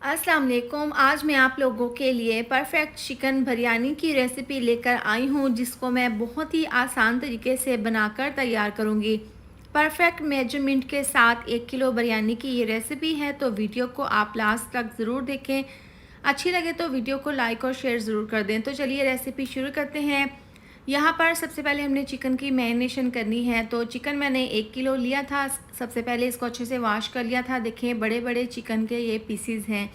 अस्सलाम वालेकुम। आज मैं आप लोगों के लिए परफेक्ट चिकन बिरयानी की रेसिपी लेकर आई हूँ, जिसको मैं बहुत ही आसान तरीके से बनाकर तैयार करूँगी। परफेक्ट मेजरमेंट के साथ 1 किलो बिरयानी की ये रेसिपी है, तो वीडियो को आप लास्ट तक ज़रूर देखें। अच्छी लगे तो वीडियो को लाइक और शेयर ज़रूर कर दें। तो चलिए रेसिपी शुरू करते हैं। यहाँ पर सबसे पहले हमने चिकन की मैरिनेशन करनी है। तो चिकन मैंने 1 किलो लिया था। सबसे पहले इसको अच्छे से वॉश कर लिया था। देखें बड़े बड़े चिकन के ये पीसीज हैं।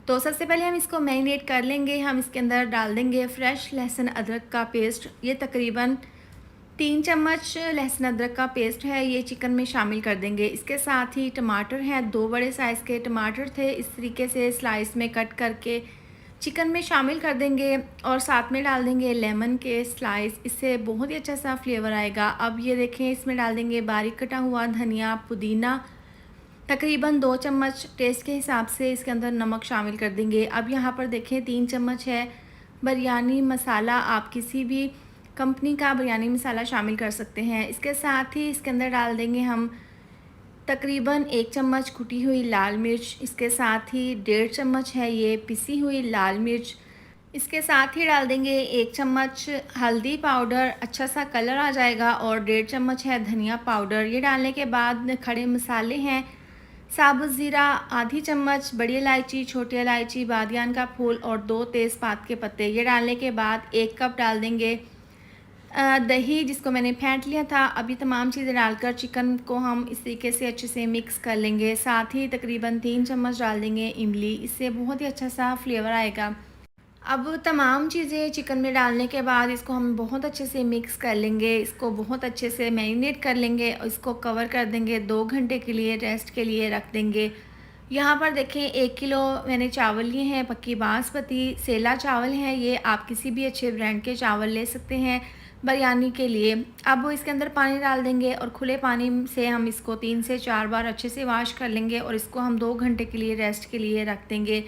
तो सबसे पहले हम इसको मैरिनेट कर लेंगे। हम इसके अंदर डाल देंगे फ्रेश लहसुन अदरक का पेस्ट। ये तकरीबन 3 चम्मच लहसुन अदरक का पेस्ट है, ये चिकन में शामिल कर देंगे। इसके साथ ही टमाटर हैं, 2 बड़े साइज़ के टमाटर थे, इस तरीके से स्लाइस में कट करके चिकन में शामिल कर देंगे। और साथ में डाल देंगे लेमन के स्लाइस, इससे बहुत ही अच्छा सा फ्लेवर आएगा। अब ये देखें, इसमें डाल देंगे बारीक कटा हुआ धनिया, पुदीना, तकरीबन 2 चम्मच। टेस्ट के हिसाब से इसके अंदर नमक शामिल कर देंगे। अब यहाँ पर देखें 3 चम्मच है बिरयानी मसाला। आप किसी भी कंपनी का बिरयानी मसाला शामिल कर सकते हैं। इसके साथ ही इसके अंदर डाल देंगे हम तकरीबन 1 चम्मच कुटी हुई लाल मिर्च। इसके साथ ही 1.5 चम्मच है ये पिसी हुई लाल मिर्च। इसके साथ ही डाल देंगे 1 चम्मच हल्दी पाउडर, अच्छा सा कलर आ जाएगा। और 1.5 चम्मच है धनिया पाउडर। ये डालने के बाद खड़े मसाले हैं, साबुत ज़ीरा आधी चम्मच, बड़ी इलायची, छोटी इलायची, बादियान का फूल और 2 तेज़पात के पत्ते। ये डालने के बाद 1 कप डाल देंगे दही, जिसको मैंने फेंट लिया था। अभी तमाम चीज़ें डालकर चिकन को हम इस तरीके से अच्छे से मिक्स कर लेंगे। साथ ही तकरीबन 3 चम्मच डाल देंगे इमली, इससे बहुत ही अच्छा सा फ्लेवर आएगा। अब तमाम चीज़ें चिकन में डालने के बाद इसको हम बहुत अच्छे से मिक्स कर लेंगे। इसको बहुत अच्छे से मैरिनेट कर लेंगे और इसको कवर कर देंगे। 2 घंटे के लिए रेस्ट के लिए रख देंगे। यहाँ पर देखें 1 किलो मैंने चावल लिए हैं, पक्की बासमती सेला चावल हैं। ये आप किसी भी अच्छे ब्रांड के चावल ले सकते हैं बिरयानी के लिए। अब इसके अंदर पानी डाल देंगे और खुले पानी से हम इसको 3 से 4 बार अच्छे से वॉश कर लेंगे और इसको हम 2 घंटे के लिए रेस्ट के लिए रख देंगे।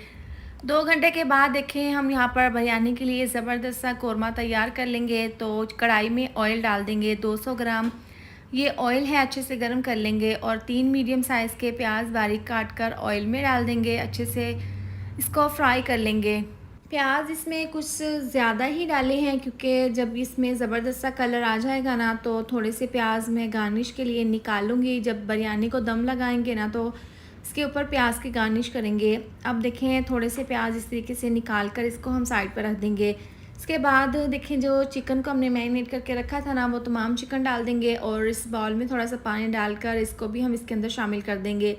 2 घंटे के बाद देखें, हम यहाँ पर बिरयानी के लिए ज़बरदस्त सा कोरमा तैयार कर लेंगे। तो कढ़ाई में ऑयल डाल देंगे, 200 ग्राम ये ऑयल है, अच्छे से गर्म कर लेंगे। और 3 मीडियम साइज़ के प्याज बारीक काट कर ऑयल में डाल देंगे, अच्छे से इसको फ्राई कर लेंगे। प्याज इसमें कुछ ज़्यादा ही डाले हैं, क्योंकि जब इसमें ज़बरदस्त सा कलर आ जाएगा ना, तो थोड़े से प्याज मैं गार्निश के लिए निकालूंगी। जब बिरयानी को दम लगाएंगे ना, तो इसके ऊपर प्याज की गार्निश करेंगे। अब देखें, थोड़े से प्याज इस तरीके से निकाल कर इसको हम साइड पर रख देंगे। इसके बाद देखें, जो चिकन को हमने मैरिनेट करके रखा था ना, वो तमाम चिकन डाल देंगे और इस बाउल में थोड़ा सा पानी डालकर इसको भी हम इसके अंदर शामिल कर देंगे।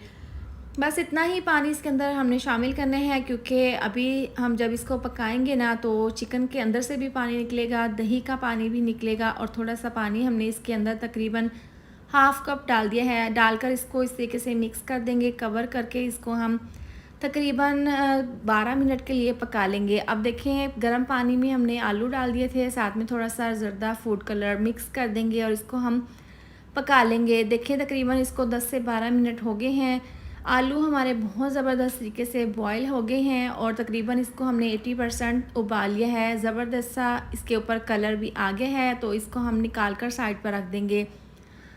बस इतना ही पानी इसके अंदर हमने शामिल करना है, क्योंकि अभी हम जब इसको पकाएंगे ना, तो चिकन के अंदर से भी पानी निकलेगा, दही का पानी भी निकलेगा। और थोड़ा सा पानी हमने इसके अंदर तकरीबन हाफ़ कप डाल दिया है। डालकर इसको इस तरीके से मिक्स कर देंगे, कवर करके इसको हम तकरीबन 12 मिनट के लिए पका लेंगे। अब देखें, गर्म पानी में हमने आलू डाल दिए थे, साथ में थोड़ा सा ज़र्दा फूड कलर मिक्स कर देंगे और इसको हम पका लेंगे। देखें, तकरीबन इसको 10 से 12 मिनट हो गए हैं। आलू हमारे बहुत ज़बरदस्त तरीके से बॉयल हो गए हैं और तकरीबन इसको हमने 80% उबाल लिया है। ज़बरदस्त सा इसके ऊपर कलर भी आ गया है, तो इसको हम निकाल कर साइड पर रख देंगे।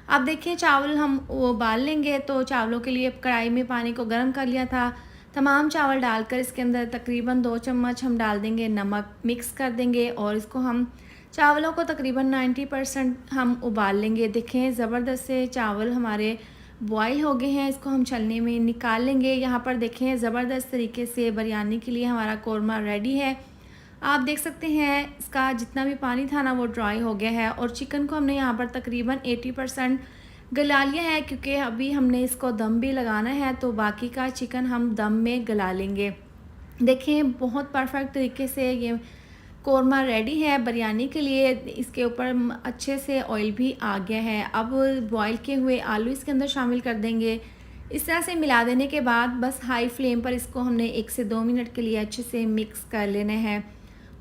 अब देखिए, चावल हम उबाल लेंगे। तो चावलों के लिए कढ़ाई में पानी को गर्म कर लिया था। तमाम चावल डालकर इसके अंदर तकरीबन 2 चम्मच हम डाल देंगे नमक, मिक्स कर देंगे और इसको हम चावलों को तकरीबन 90% हम उबाल लेंगे। देखें, ज़बरदस्त से चावल हमारे बॉयल हो गए हैं, इसको हम छलनी में निकाल लेंगे। यहाँ पर देखें, ज़बरदस्त तरीके से बिरयानी के लिए हमारा कोरमा रेडी है। आप देख सकते हैं, इसका जितना भी पानी था ना, वो ड्राई हो गया है। और चिकन को हमने यहाँ पर तकरीबन 80% गला लिया है, क्योंकि अभी हमने इसको दम भी लगाना है, तो बाकी का चिकन हम दम में गला लेंगे। देखें, बहुत परफेक्ट तरीके से ये कोरमा रेडी है बिरयानी के लिए। इसके ऊपर अच्छे से ऑयल भी आ गया है। अब बॉईल किए हुए आलू इसके अंदर शामिल कर देंगे। इस तरह से मिला देने के बाद बस हाई फ्लेम पर इसको हमने 1 से 2 मिनट के लिए अच्छे से मिक्स कर लेना है।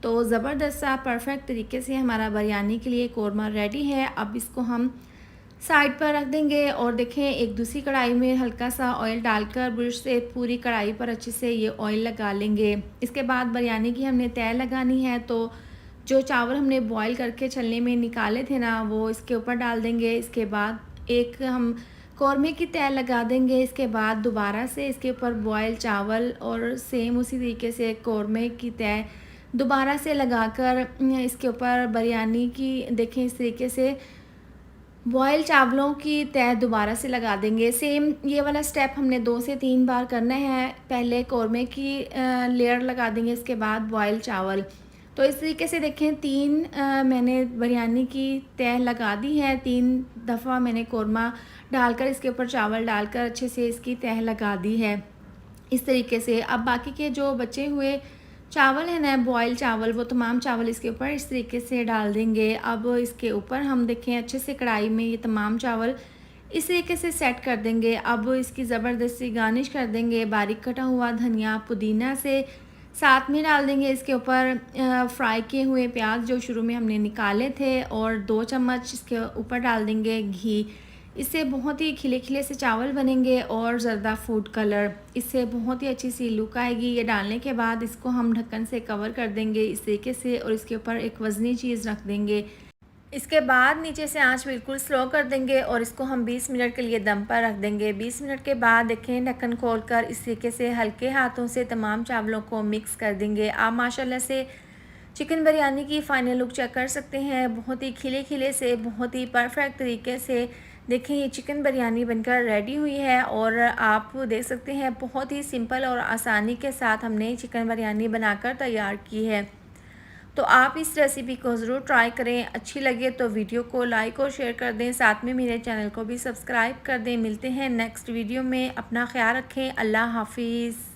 तो ज़बरदस्त सा परफेक्ट तरीके से हमारा बिरयानी के लिए कोरमा रेडी है। अब इसको हम साइड पर रख देंगे और देखें, एक दूसरी कढ़ाई में हल्का सा ऑयल डालकर ब्रश से पूरी कढ़ाई पर अच्छे से ये ऑयल लगा लेंगे। इसके बाद बिरयानी की हमने तय लगानी है। तो जो चावल हमने बॉईल करके छलनी में निकाले थे ना, वो इसके ऊपर डाल देंगे। इसके बाद एक हम कौरमे की तह लगा देंगे। इसके बाद दोबारा से इसके ऊपर बॉयल चावल और सेम उसी तरीके से कौरमे की तह दोबारा से लगाकर इसके ऊपर बिरयानी की देखें इस तरीके से बॉयल चावलों की तह दोबारा से लगा देंगे। सेम ये वाला स्टेप हमने 2 से 3 बार करना है। पहले कौरमे की लेयर लगा देंगे, इसके बाद बॉयल चावल। तो इस तरीके से देखें 3 मैंने बिरयानी की तह लगा दी है। 3 दफ़ा मैंने कौरमा डालकर इसके ऊपर चावल डालकर अच्छे से इसकी तह लगा दी है। इस तरीके से अब बाकी के जो बचे हुए चावल है ना, बॉयल चावल, वो तमाम चावल इसके ऊपर इस तरीके से डाल देंगे। अब इसके ऊपर हम देखें अच्छे से कढ़ाई में ये तमाम चावल इस तरीके से सेट कर देंगे। अब इसकी ज़बरदस्ती गार्निश कर देंगे बारीक कटा हुआ धनिया पुदीना से। साथ में डाल देंगे इसके ऊपर फ्राई किए हुए प्याज जो शुरू में हमने निकाले थे, और 2 चम्मच इसके ऊपर डाल देंगे घी। इससे बहुत ही खिले खिले से चावल बनेंगे, और ज़रदा फूड कलर, इससे बहुत ही अच्छी सी लुक आएगी। ये डालने के बाद इसको हम ढक्कन से कवर कर देंगे इस तरीके से, और इसके ऊपर एक वज़नी चीज़ रख देंगे। इसके बाद नीचे से आंच बिल्कुल स्लो कर देंगे और इसको हम 20 मिनट के लिए दम पर रख देंगे। 20 मिनट के बाद देखें ढक्कन खोलकर इस तरीके से हल्के हाथों से तमाम चावलों को मिक्स कर देंगे। आप माशाल्लाह से चिकन बिरयानी की फ़ाइनल लुक चेक कर सकते हैं। बहुत ही खिले खिले से, बहुत ही परफेक्ट तरीके से देखें ये चिकन बिरयानी बनकर रेडी हुई है। और आप देख सकते हैं बहुत ही सिंपल और आसानी के साथ हमने चिकन बिरयानी बनाकर तैयार की है। तो आप इस रेसिपी को ज़रूर ट्राई करें। अच्छी लगे तो वीडियो को लाइक और शेयर कर दें, साथ में मेरे चैनल को भी सब्सक्राइब कर दें। मिलते हैं नेक्स्ट वीडियो में, अपना ख्याल रखें। अल्लाह हाफिज़।